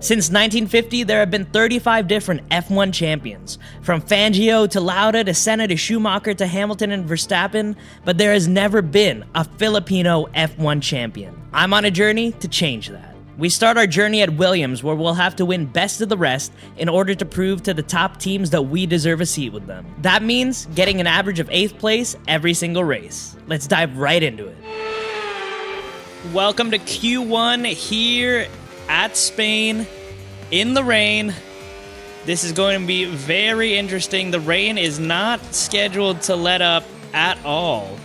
Since 1950, there have been 35 different F1 champions, from Fangio to Lauda to Senna to Schumacher to Hamilton and Verstappen, but there has never been a Filipino F1 champion. I'm on a journey to change that. We start our journey at Williams, where we'll have to win best of the rest in order to prove to the top teams that we deserve a seat with them. That means getting an average of 8th place every single race. Let's dive right into it. Welcome to Q1 here at Spain in the rain. This is going to be very interesting. The rain is not scheduled to let up at all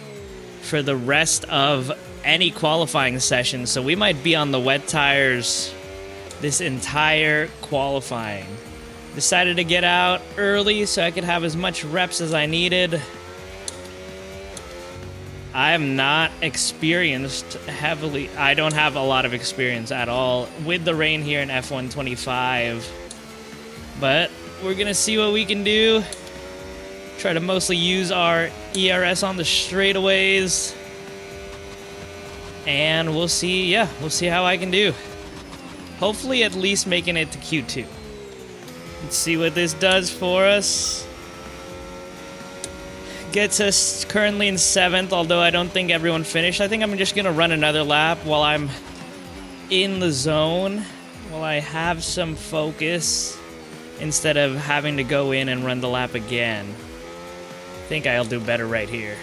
for the rest of any qualifying session, so we might be on the wet tires this entire qualifying. Decided to get out early so I could have as much reps as I needed. I am not experienced heavily. I don't have a lot of experience at all with the rain here in F1 25. But we're going to see what we can do. Try to mostly use our ERS on the straightaways. And we'll see, we'll see how I can do. Hopefully at least making it to Q2. Let's see what this does for us. Gets us currently in 7th, although I don't think everyone finished. I think I'm just going to run another lap while I'm in the zone, while I have some focus, instead of having to go in and run the lap again. I think I'll do better right here.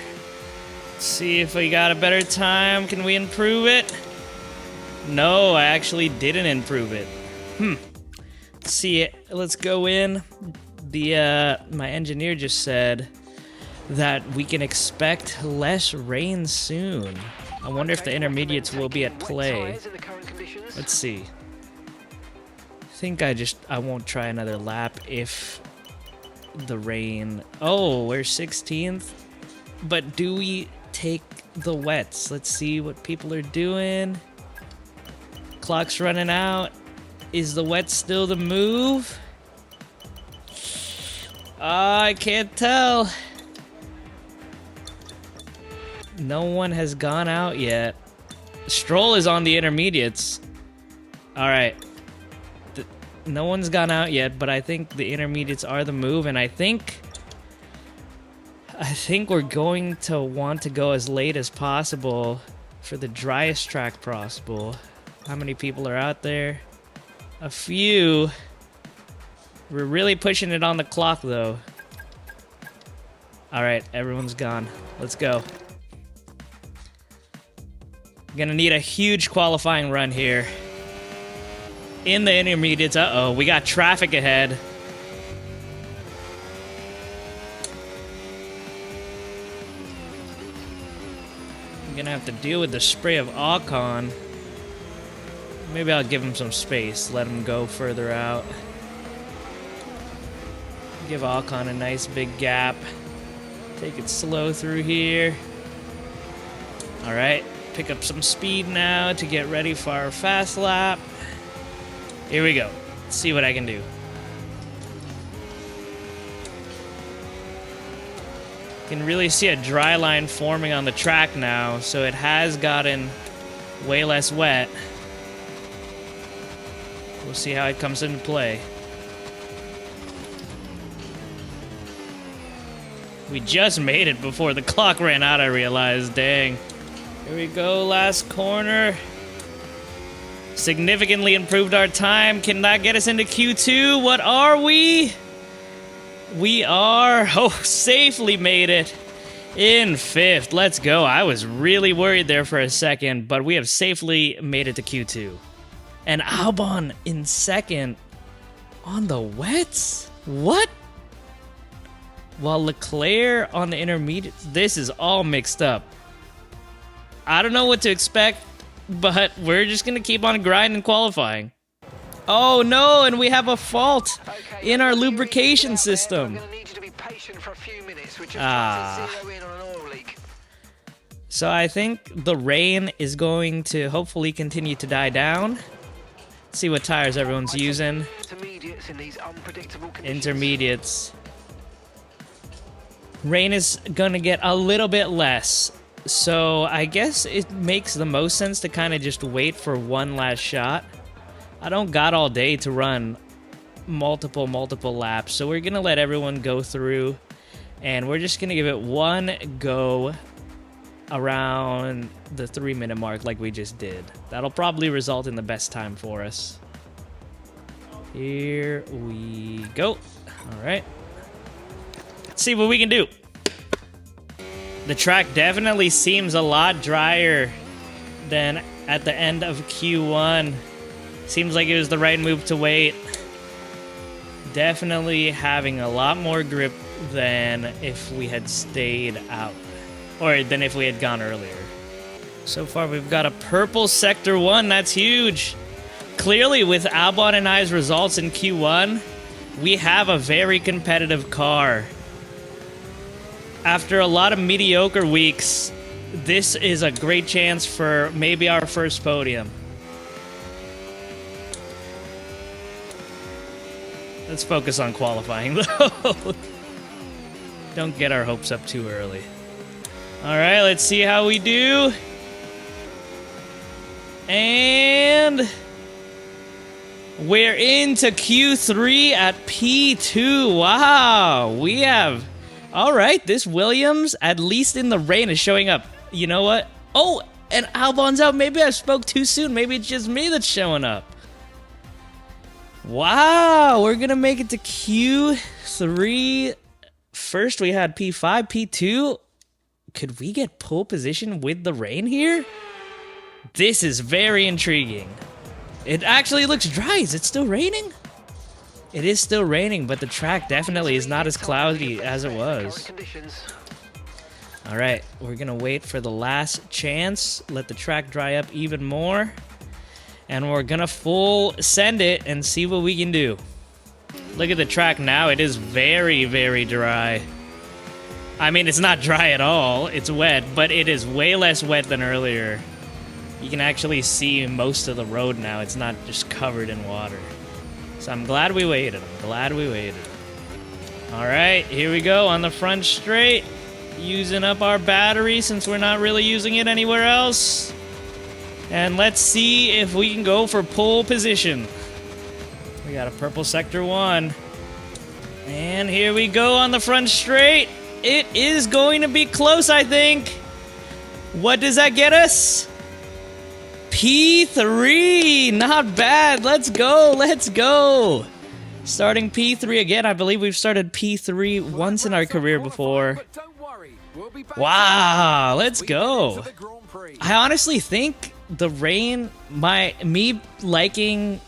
Let's see if we got a better time. Can we improve it? No, I actually didn't improve it. Let's see it. Let's go in. My engineer just said that we can expect less rain soon. I wonder if the intermediates will be at play. Let's see. I think I won't try another lap if the rain... Oh, we're 16th? But do we take the wets? Let's see what people are doing. Clock's running out. Is the wet still the move? I can't tell. No one has gone out yet. Stroll is on the intermediates. Alright. No one's gone out yet, but I think the intermediates are the move, and I think we're going to want to go as late as possible for the driest track possible. How many people are out there? A few. We're really pushing it on the clock, though. Alright, everyone's gone. Let's go. Gonna need a huge qualifying run here. In the intermediates. Uh-oh, we got traffic ahead. I'm gonna have to deal with the spray of Ocon. Maybe I'll give him some space. Let him go further out. Give Ocon a nice big gap. Take it slow through here. Alright. Pick up some speed now to get ready for our fast lap. Here we go. Let's see what I can do. Can really see a dry line forming on the track now, so it has gotten way less wet. We'll see how it comes into play. We just made it before the clock ran out, I realized. Dang. Here we go, last corner. Significantly improved our time. Can that get us into Q2? What are we? We are, safely made it in 5th. Let's go. I was really worried there for a second, but we have safely made it to Q2. And Albon in 2nd on the wets? What? While Leclerc on the intermediate. This is all mixed up. I don't know what to expect, but we're just going to keep on grinding qualifying. Oh no, and we have a fault in our lubrication system. So I think the rain is going to hopefully continue to die down. See what tires everyone's using. Intermediates. Rain is going to get a little bit less. So I guess it makes the most sense to kind of just wait for one last shot I don't got all day to run multiple laps, so we're gonna let everyone go through, and we're just gonna give it one go around the 3-minute mark like we just did. That'll probably result in the best time for us. Here we go. All right. Let's see what we can do. The track definitely seems a lot drier than at the end of Q1. Seems like it was the right move to wait. Definitely having a lot more grip than if we had stayed out, or than if we had gone earlier. So far we've got a purple Sector 1, that's huge. Clearly with Albon and I's results in Q1, we have a very competitive car. After a lot of mediocre weeks, this is a great chance for maybe our first podium. Let's focus on qualifying, though. Don't get our hopes up too early. All right, let's see how we do. And we're into Q3 at P2. Wow, we have... All right, this Williams, at least in the rain, is showing up. You know what? Oh, and Albon's out. Maybe I spoke too soon. Maybe it's just me that's showing up. Wow, we're gonna make it to Q3. First we had P5, P2. Could we get pole position with the rain here? This is very intriguing. It actually looks dry. Is it still raining? It is still raining, but the track definitely is not as cloudy as it was. All right, we're gonna wait for the last chance. Let the track dry up even more. And we're gonna full send it and see what we can do. Look at the track now. It is very, very dry. I mean, it's not dry at all. It's wet, but it is way less wet than earlier. You can actually see most of the road now. It's not just covered in water. So I'm glad we waited. I'm glad we waited. All right, here we go on the front straight. Using up our battery since we're not really using it anywhere else. And let's see if we can go for pole position. We got a purple Sector 1. And here we go on the front straight. It is going to be close, I think. What does that get us? P3. Not bad. Let's go. Let's go. Starting P3 again. I believe we've started P3 once in our career before. Wow. Let's go. I honestly think the rain, me liking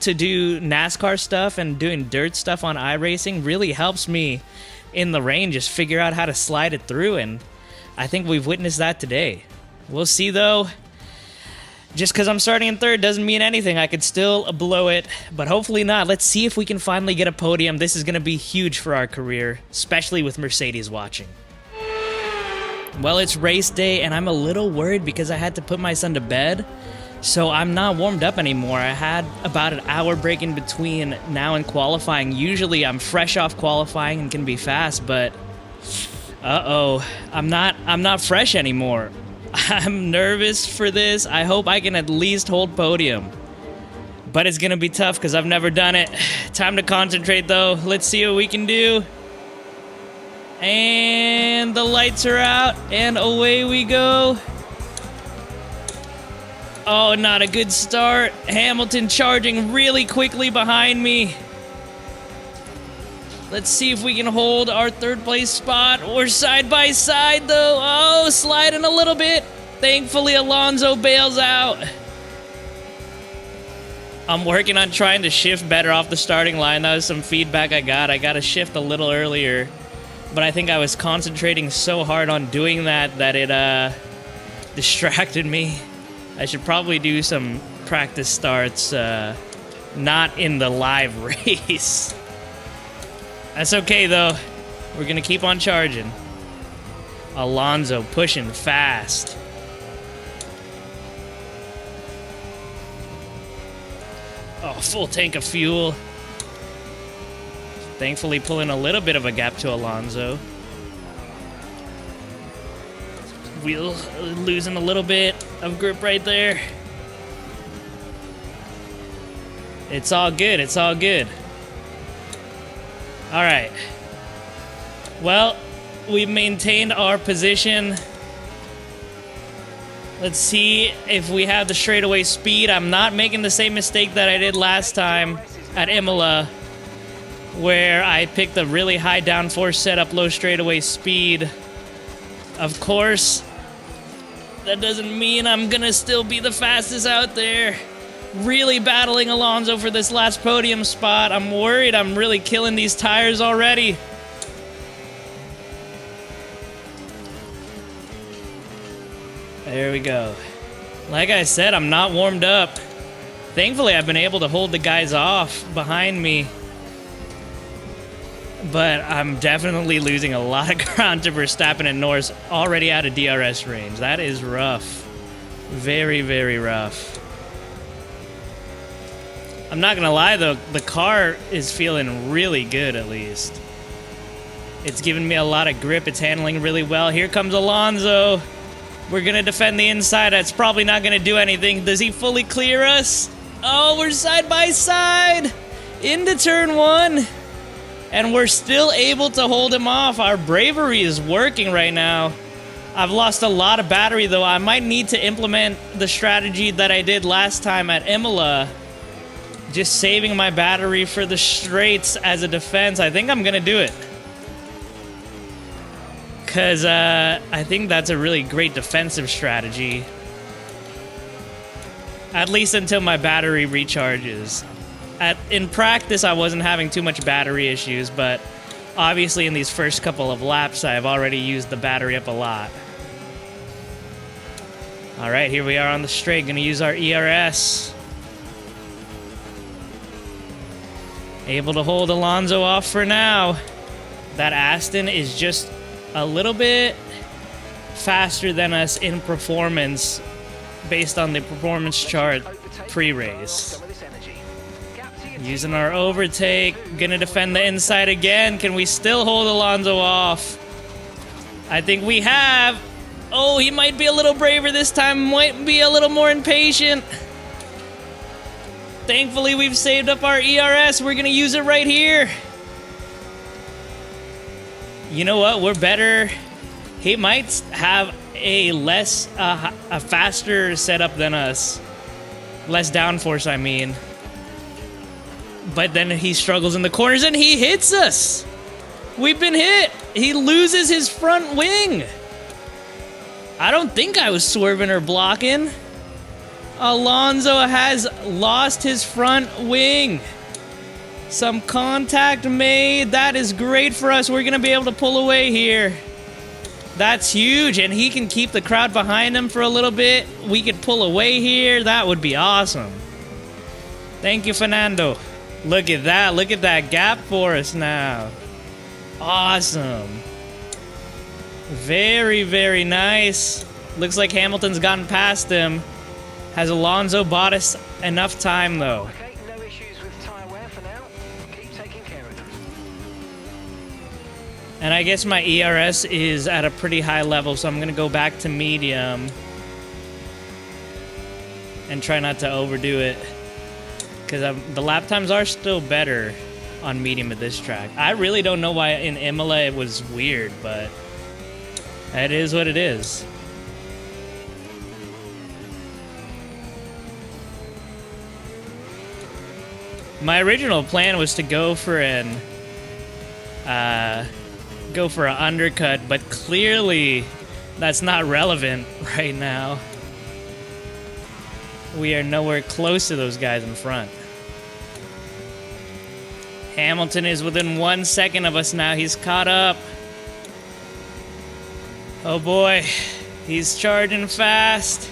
to do NASCAR stuff and doing dirt stuff on iRacing really helps me in the rain just figure out how to slide it through, and I think we've witnessed that today. We'll see though. Just because I'm starting in third doesn't mean anything. I could still blow it, but hopefully not. Let's see if we can finally get a podium. This is going to be huge for our career, especially with Mercedes watching. Well, it's race day, and I'm a little worried because I had to put my son to bed, so I'm not warmed up anymore. I had about an hour break in between now and qualifying. Usually I'm fresh off qualifying and can be fast, but uh-oh, I'm not fresh anymore. I'm nervous for this. I hope I can at least hold podium, but it's gonna be tough because I've never done it. Time to concentrate though. Let's see what we can do. And the lights are out, and away we go. Oh, not a good start. Hamilton charging really quickly behind me. Let's see if we can hold our third place spot. We're side by side though. Oh, sliding a little bit. Thankfully, Alonso bails out. I'm working on trying to shift better off the starting line. That was some feedback I got. I got to shift a little earlier. But I think I was concentrating so hard on doing that it distracted me. I should probably do some practice starts, not in the live race. That's okay, though. We're going to keep on charging. Alonso pushing fast. Oh, full tank of fuel. Thankfully pulling a little bit of a gap to Alonso. Wheel losing a little bit of grip right there. It's all good. It's all good. All right. Well, we've maintained our position. Let's see if we have the straightaway speed. I'm not making the same mistake that I did last time at Imola, where I picked a really high downforce setup, low straightaway speed. Of course, that doesn't mean I'm gonna still be the fastest out there. Really battling Alonso for this last podium spot. I'm worried I'm really killing these tires already. There we go. Like I said, I'm not warmed up. Thankfully, I've been able to hold the guys off behind me. But I'm definitely losing a lot of ground to Verstappen and Norris, already out of DRS range. That is rough. Very, very rough. I'm not gonna lie though, the car is feeling really good at least. It's giving me a lot of grip, it's handling really well. Here comes Alonso. We're gonna defend the inside, that's probably not gonna do anything. Does he fully clear us? Oh, we're side by side! Into turn one! And we're still able to hold him off. Our bravery is working right now. I've lost a lot of battery though. I might need to implement the strategy that I did last time at Imola. Just saving my battery for the straights as a defense. I think I'm gonna do it. Because I think that's a really great defensive strategy. At least until my battery recharges. In practice, I wasn't having too much battery issues, but obviously in these first couple of laps, I've already used the battery up a lot. All right, here we are on the straight. Gonna use our ERS. Able to hold Alonso off for now. That Aston is just a little bit faster than us in performance based on the performance chart pre-race. Using our overtake, gonna defend the inside again. Can we still hold Alonso off? I think we have. Oh, he might be a little braver this time, might be a little more impatient. Thankfully, we've saved up our ERS. We're gonna use it right here. You know what? We're better. He might have a faster setup than us. Less downforce, I mean. But then he struggles in the corners and he hits us. We've been hit. He loses his front wing. I don't think I was swerving or blocking. Alonso has lost his front wing. Some contact made. That is great for us. We're going to be able to pull away here. That's huge. And he can keep the crowd behind him for a little bit. We could pull away here. That would be awesome. Thank you, Fernando. Look at that. Look at that gap for us now. Awesome. Very, very nice. Looks like Hamilton's gotten past him. Has Alonso bought us enough time, though? Okay, no issues with tyre wear for now. Keep taking care of them. And I guess my ERS is at a pretty high level, so I'm going to go back to medium. And try not to overdo it. Because the lap times are still better on medium at this track. I really don't know why in Imola it was weird, but it is what it is. My original plan was to go for an undercut, but clearly that's not relevant right now. We are nowhere close to those guys in front. Hamilton is within 1 second of us now. He's caught up. Oh boy, he's charging fast.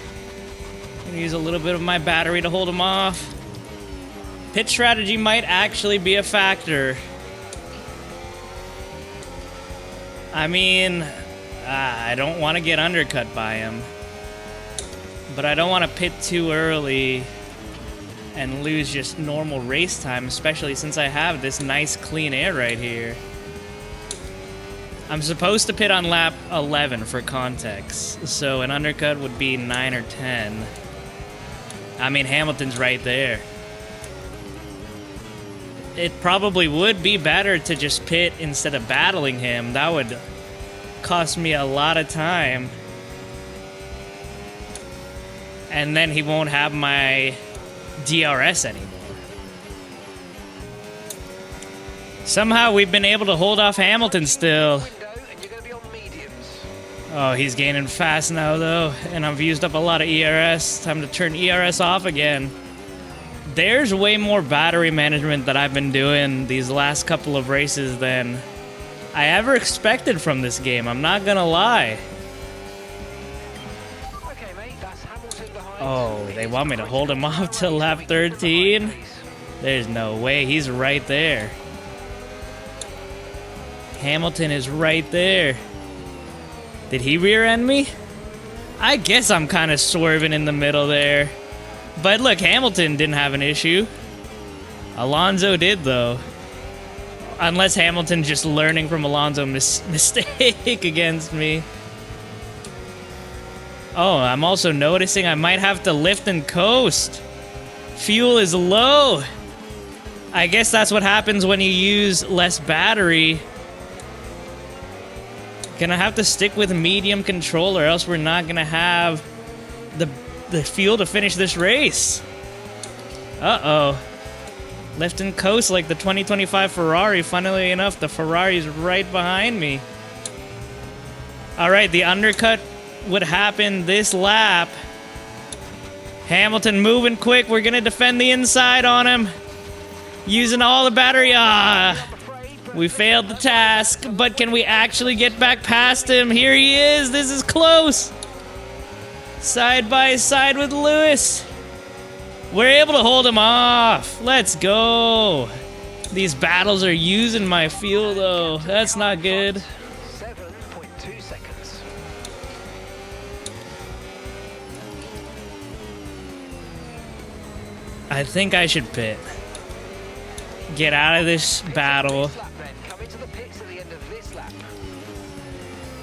I'm gonna use a little bit of my battery to hold him off. Pit strategy might actually be a factor. I mean, I don't want to get undercut by him. But I don't want to pit too early and lose just normal race time, especially since I have this nice clean air right here. I'm supposed to pit on lap 11 for context, so an undercut would be 9 or 10. I mean, Hamilton's right there. it probably would be better to just pit instead of battling him. That would cost me a lot of time. And then he won't have my DRS anymore. Somehow we've been able to hold off Hamilton still. Oh, he's gaining fast now though, and I've used up a lot of ERS. Time to turn ERS off again. There's way more battery management that I've been doing these last couple of races than I ever expected from this game. I'm not gonna lie. Oh, they want me to hold him off till lap 13? There's no way. He's right there. Hamilton is right there. Did he rear end me? I guess I'm kind of swerving in the middle there. But look, Hamilton didn't have an issue. Alonso did, though. Unless Hamilton just learning from Alonso's mistake against me. Oh, I'm also noticing I might have to lift and coast. Fuel is low. I guess that's what happens when you use less battery. Gonna have to stick with medium control or else we're not gonna have the fuel to finish this race. Uh-oh. Lift and coast like the 2025 Ferrari. Funnily enough, the Ferrari's right behind me. Alright, the undercut would happen this lap. Hamilton moving quick. We're gonna defend the inside on him. Using all the battery. We failed the task, but can we actually get back past him? Here he is. This is close. Side by side with Lewis. We're able to hold him off. Let's go. These battles are using my fuel, though. That's not good. 7.2 seconds. I think I should pit. Get out of this battle.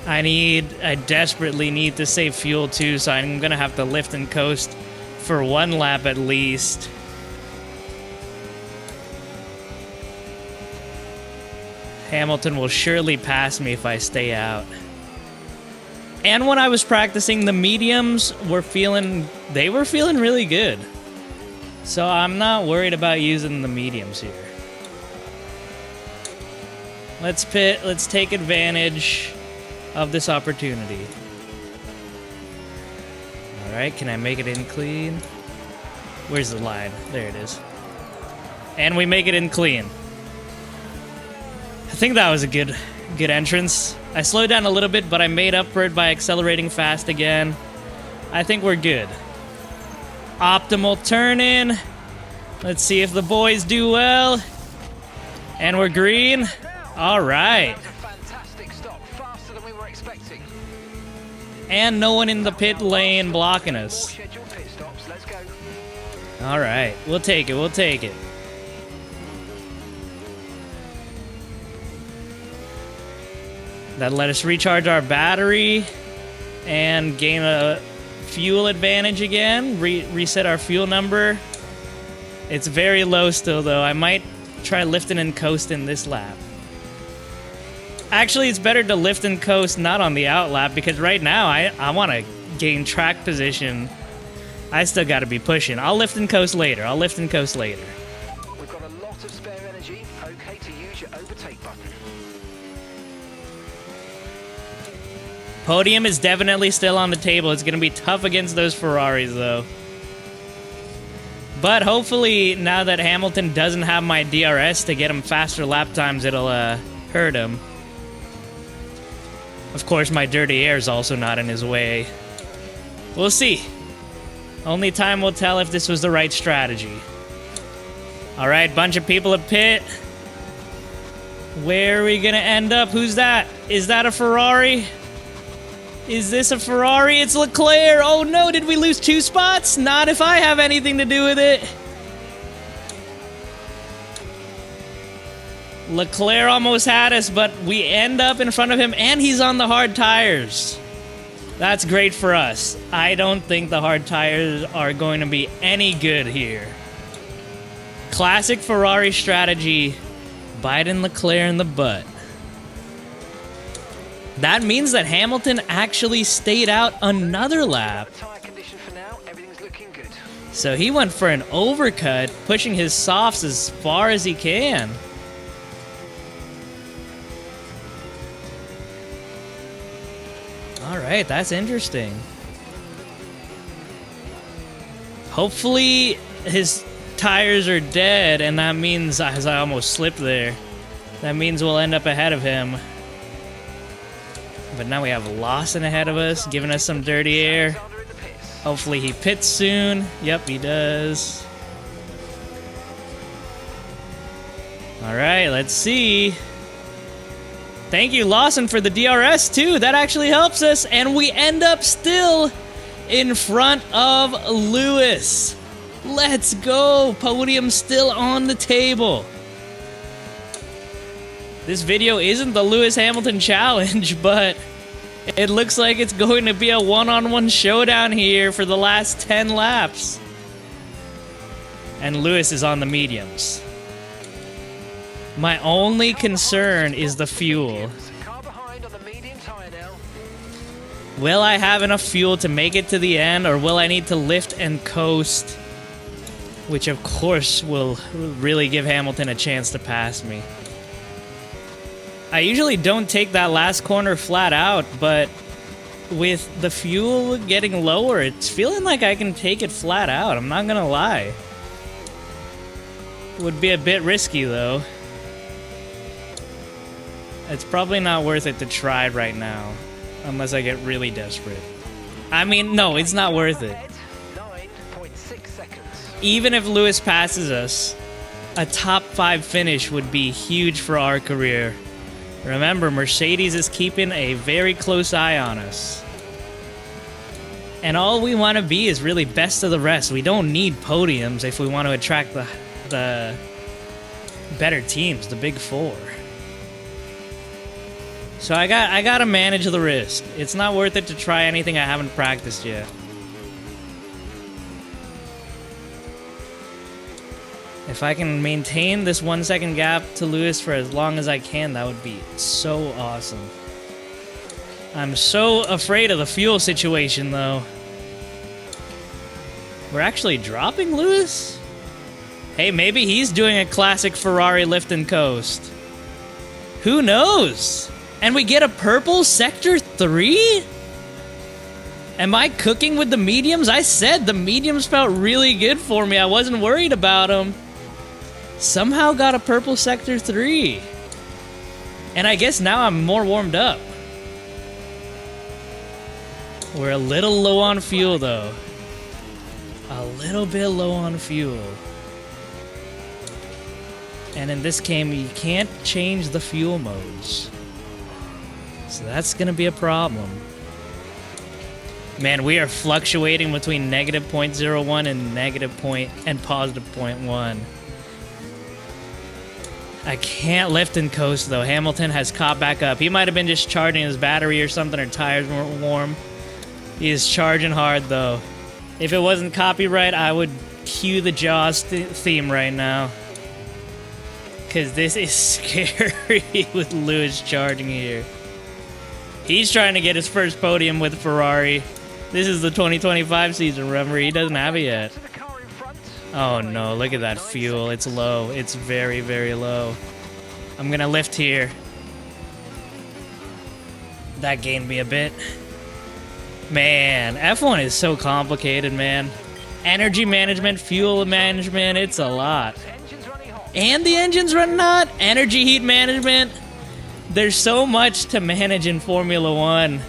I desperately need to save fuel too, so I'm gonna have to lift and coast for one lap at least. Hamilton will surely pass me if I stay out. And when I was practicing, the mediums were feeling really good. So I'm not worried about using the mediums here. Let's pit, let's take advantage of this opportunity. Alright, can I make it in clean? Where's the line? There it is. And we make it in clean. I think that was a good entrance. I slowed down a little bit, but I made up for it by accelerating fast again. I think we're good. Optimal turn in. Let's see if the boys do well. And we're green. Alright. And no one in the pit lane blocking us. Alright, we'll take it, we'll take it. That let us recharge our battery and gain a fuel advantage again. Reset our fuel number. It's very low still, though. I might try lifting and coasting this lap. Actually, it's better to lift and coast not on the out lap, because right now I want to gain track position. I still got to be pushing. I'll lift and coast later. I'll lift and coast later. We've got a lot of spare energy. Okay to use your overtake button. Podium is definitely still on the table. It's going to be tough against those Ferraris, though. But hopefully, now that Hamilton doesn't have my DRS to get him faster lap times, it'll hurt him. Of course, my dirty air is also not in his way. We'll see. Only time will tell if this was the right strategy. Alright, bunch of people at pit. Where are we gonna end up? Who's that? Is that a Ferrari? Is this a Ferrari? It's Leclerc! Oh no, did we lose 2 spots? Not if I have anything to do with it. Leclerc almost had us, but we end up in front of him, and he's on the hard tires. That's great for us. I don't think the hard tires are going to be any good here. Classic Ferrari strategy, biting Leclerc in the butt. That means that Hamilton actually stayed out another lap. Tyre condition for now, everything's looking good. So he went for an overcut, pushing his softs as far as he can. All right, that's interesting. Hopefully his tires are dead, and that means, as I almost slipped there, that means we'll end up ahead of him. But now we have Lawson ahead of us, giving us some dirty air. Hopefully he pits soon. Yep, he does. All right, let's see. Thank you, Lawson, for the DRS, too. That actually helps us, and we end up still in front of Lewis. Let's go. Podium still on the table. This video isn't the Lewis Hamilton challenge, but it looks like it's going to be a one-on-one showdown here for the last 10 laps. And Lewis is on the mediums. My only concern is the fuel. Car behind on the medium tyre now. Will I have enough fuel to make it to the end, or will I need to lift and coast? Which, of course, will really give Hamilton a chance to pass me. I usually don't take that last corner flat out, but with the fuel getting lower, it's feeling like I can take it flat out. I'm not gonna lie. Would be a bit risky, though. It's probably not worth it to try right now, unless I get really desperate. I mean, no, it's not worth it. 9.6 seconds. Even if Lewis passes us, a top 5 finish would be huge for our career. Remember, Mercedes is keeping a very close eye on us. And all we want to be is really best of the rest. We don't need podiums if we want to attract the better teams, the big four. So I gotta manage the risk. It's not worth it to try anything I haven't practiced yet. If I can maintain this 1 second gap to Lewis for as long as I can, that would be so awesome. I'm so afraid of the fuel situation, though. We're actually dropping Lewis? Hey, maybe he's doing a classic Ferrari lift and coast. Who knows? And we get a purple Sector 3? Am I cooking with the mediums? I said the mediums felt really good for me. I wasn't worried about them. Somehow got a purple Sector 3. And I guess now I'm more warmed up. We're a little low on fuel, though. A little bit low on fuel. And in this game, you can't change the fuel modes. So that's going to be a problem. Man, we are fluctuating between negative 0.01 and positive 0.1. I can't lift and coast, though. Hamilton has caught back up. He might have been just charging his battery or something, or tires weren't warm. He is charging hard, though. If it wasn't copyright, I would cue the Jaws theme right now. Because this is scary with Lewis charging here. He's trying to get his first podium with Ferrari. This is the 2025 season, remember? He doesn't have it yet. Oh no, look at that fuel. It's low. It's very, very low. I'm gonna lift here. That gained me a bit. Man, F1 is so complicated, man. Energy management, fuel management, it's a lot. And the engine's running hot. Energy heat management. There's so much to manage in Formula 1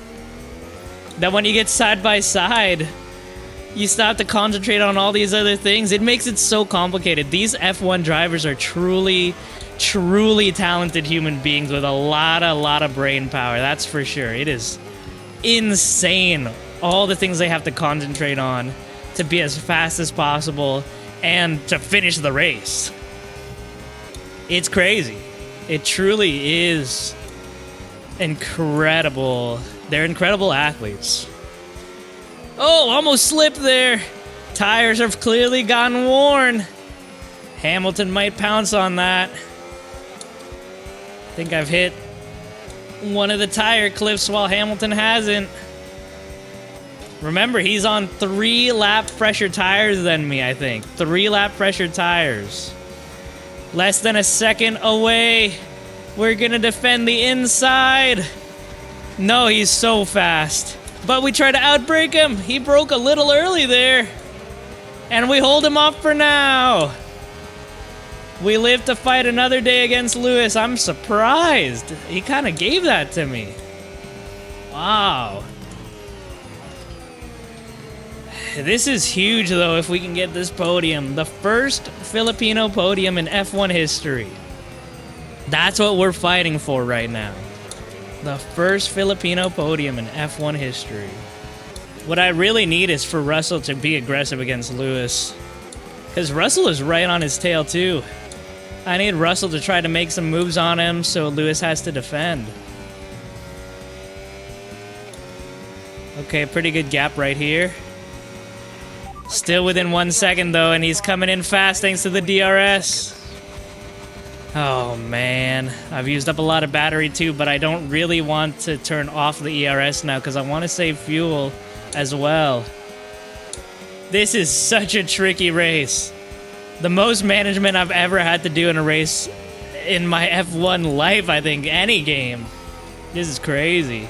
that when you get side by side, you stop to concentrate on all these other things. It makes it so complicated. These F1 drivers are truly, truly talented human beings with a lot of brain power. That's for sure. It is insane all the things they have to concentrate on to be as fast as possible and to finish the race. It's crazy. It truly is incredible. They're incredible athletes. Oh, almost slipped there. Tires have clearly gotten worn. Hamilton might pounce on that. I think I've hit one of the tire cliffs while Hamilton hasn't. Remember, he's on 3 lap pressure tires than me, I think. 3 lap pressure tires. Less than a second away. We're gonna defend the inside. No, he's so fast. But we try to outbrake him. He broke a little early there. And we hold him off for now. We live to fight another day against Lewis. I'm surprised. He kind of gave that to me. Wow. This is huge, though, if we can get this podium. The first Filipino podium in F1 history. That's what we're fighting for right now. The first Filipino podium in F1 history. What I really need is for Russell to be aggressive against Lewis. Because Russell is right on his tail, too. I need Russell to try to make some moves on him so Lewis has to defend. Okay, pretty good gap right here. Still within 1 second, though, and he's coming in fast thanks to the DRS. Oh, man. I've used up a lot of battery, too, but I don't really want to turn off the ERS now because I want to save fuel as well. This is such a tricky race. The most management I've ever had to do in a race in my F1 life, I think, any game. This is crazy.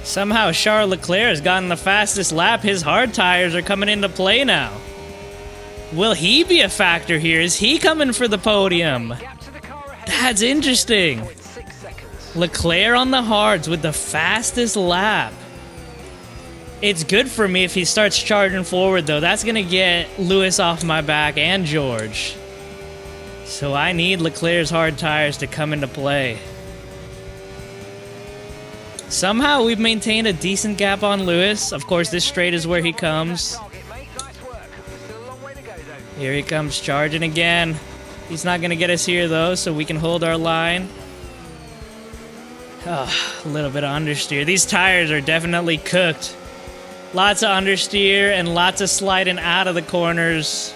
Somehow Charles Leclerc has gotten the fastest lap. His hard tires are coming into play now. Will he be a factor here? Is he coming for the podium? That's interesting. Leclerc on the hards with the fastest lap. It's good for me if he starts charging forward, though. That's going to get Lewis off my back and George. So I need Leclerc's hard tires to come into play. Somehow we've maintained a decent gap on Lewis. Of course, this straight is where he comes. Here he comes charging again. He's not going to get us here, though, so we can hold our line. Oh, a little bit of understeer. These tires are definitely cooked. Lots of understeer and lots of sliding out of the corners.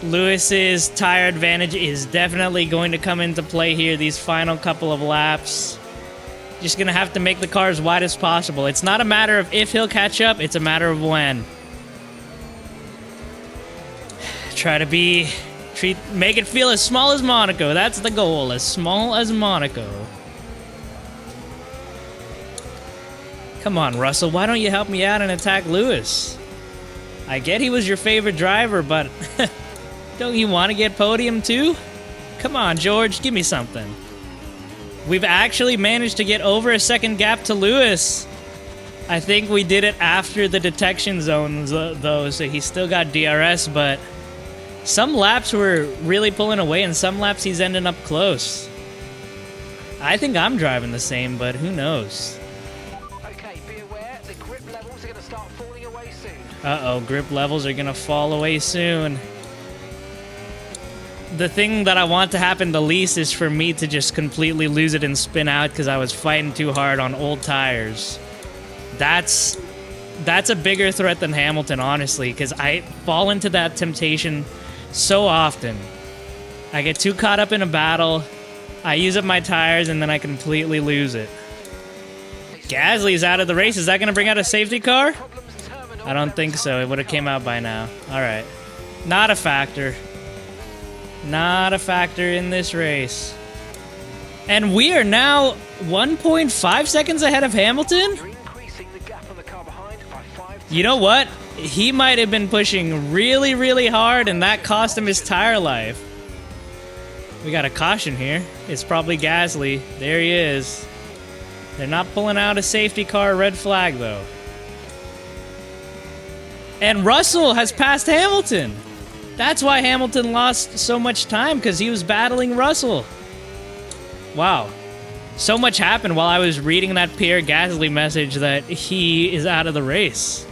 Lewis's tire advantage is definitely going to come into play here these final couple of laps. Just going to have to make the car as wide as possible. It's not a matter of if he'll catch up, it's a matter of when. Try to make it feel as small as Monaco. That's the goal, as small as Monaco. Come on, Russell, why don't you help me out and attack Lewis? I get he was your favorite driver, but don't you want to get podium too? Come on, George, give me something. We've actually managed to get over a second gap to Lewis. I think we did it after the detection zones, though, so he still got DRS, but some laps we're really pulling away, and some laps he's ending up close. I think I'm driving the same, but who knows? Okay, be aware, the grip levels are going to start falling away soon. Uh-oh, grip levels are going to fall away soon. The thing that I want to happen the least is for me to just completely lose it and spin out because I was fighting too hard on old tires. That's a bigger threat than Hamilton, honestly, because I fall into that temptation so often. I get too caught up in a battle, I use up my tires, and then I completely lose it. Gasly's out of the race. Is that going to bring out a safety car? I don't think so. It would have came out by now. All right. Not a factor. Not a factor in this race. And we are now 1.5 seconds ahead of Hamilton? You know what? He might have been pushing really, really hard, and that cost him his tire life. We got a caution here. It's probably Gasly. There he is. They're not pulling out a safety car red flag, though. And Russell has passed Hamilton. That's why Hamilton lost so much time, because he was battling Russell. Wow. So much happened while I was reading that Pierre Gasly message that he is out of the race.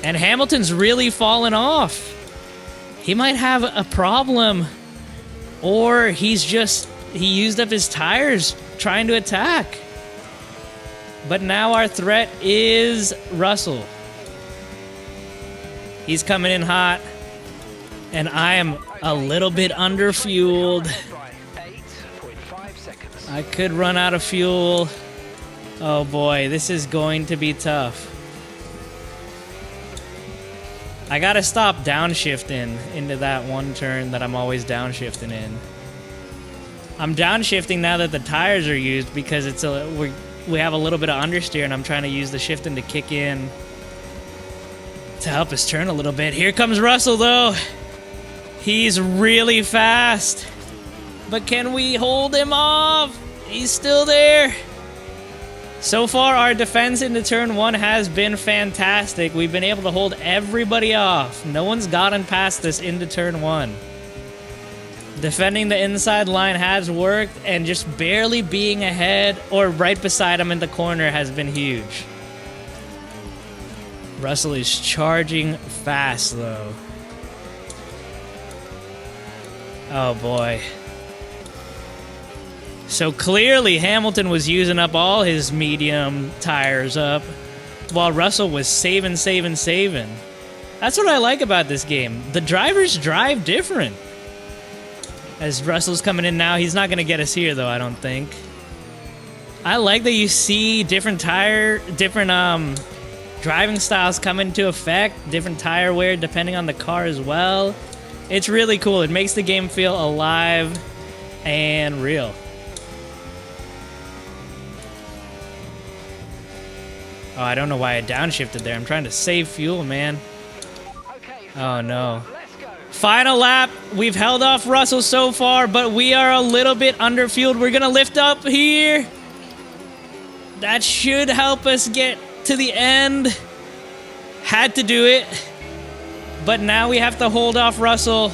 And Hamilton's really fallen off. He might have a problem. Or he used up his tires trying to attack. But now our threat is Russell. He's coming in hot. And I am a little bit underfueled. By 8.5 seconds. I could run out of fuel. Oh boy, this is going to be tough. I gotta stop downshifting into that one turn that I'm always downshifting in. I'm downshifting now that the tires are used because it's we have a little bit of understeer, and I'm trying to use the shifting to kick in to help us turn a little bit. Here comes Russell though. He's really fast. But can we hold him off? He's still there. So far, our defense into turn 1 has been fantastic. We've been able to hold everybody off. No one's gotten past us into turn 1. Defending the inside line has worked, and just barely being ahead or right beside him in the corner has been huge. Russell is charging fast, though. Oh, boy. So clearly Hamilton was using up all his medium tires up, while Russell was saving. That's what I like about this game. The drivers drive different. As Russell's coming in now, he's not going to get us here, though, I don't think. I like that you see different driving styles come into effect, different tire wear depending on the car as well. It's really cool. It makes the game feel alive and real. Oh, I don't know why I downshifted there. I'm trying to save fuel, man. Oh, no. Final lap. We've held off Russell so far, but we are a little bit underfueled. We're going to lift up here. That should help us get to the end. Had to do it. But now we have to hold off Russell.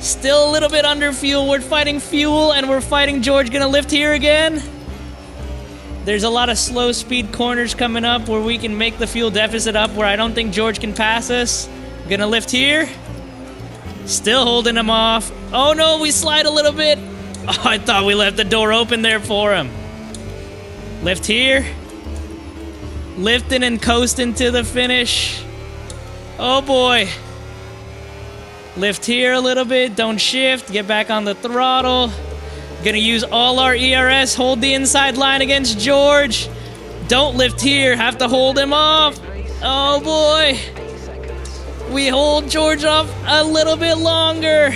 Still a little bit under fuel. We're fighting fuel, and we're fighting George. Going to lift here again. There's a lot of slow speed corners coming up where we can make the fuel deficit up where I don't think George can pass us. Gonna lift here. Still holding him off. Oh no, we slide a little bit. Oh, I thought we left the door open there for him. Lift here. Lifting and coasting to the finish. Oh boy. Lift here a little bit. Don't shift. Get back on the throttle. Gonna use all our ERS, hold the inside line against George. Don't lift here, have to hold him off. Oh boy. We hold George off a little bit longer.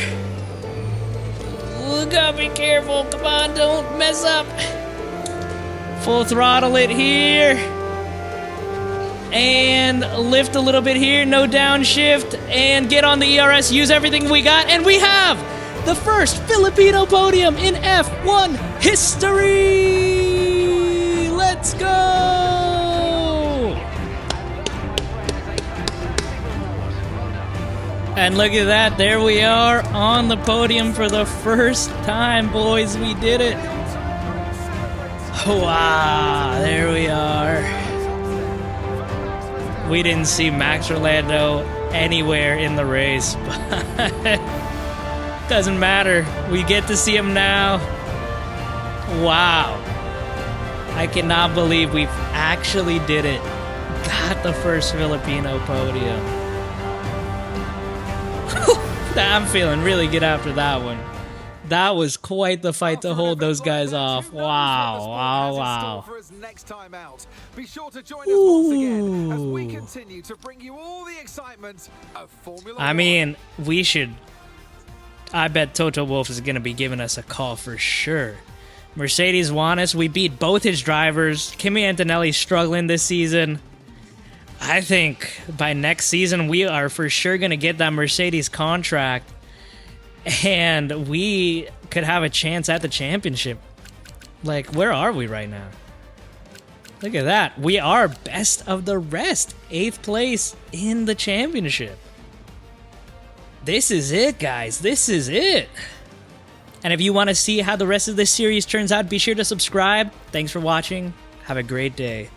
We gotta be careful, come on, don't mess up. Full throttle it here. And lift a little bit here, no downshift. And get on the ERS, use everything we got, and we have the first Filipino podium in F1 history! Let's go! And look at that, there we are on the podium for the first time, boys. We did it. Wow, there we are. We didn't see Max Orlando anywhere in the race, but doesn't matter. We get to see him now. Wow. I cannot believe we've actually did it. Got the first Filipino podium. I'm feeling really good after that one. That was quite the fight to hold those guys off. Wow, wow, wow. Be sure to join us once again as we continue to bring you all the excitement of Formula 1. I mean, we should... I bet Toto Wolff is going to be giving us a call for sure. Mercedes want us. We beat both his drivers. Kimi Antonelli's struggling this season. I think by next season, we are for sure going to get that Mercedes contract. And we could have a chance at the championship. Like, where are we right now? Look at that. We are best of the rest. 8th place in the championship. This is it, guys. This is it. And if you want to see how the rest of this series turns out, be sure to subscribe. Thanks for watching. Have a great day.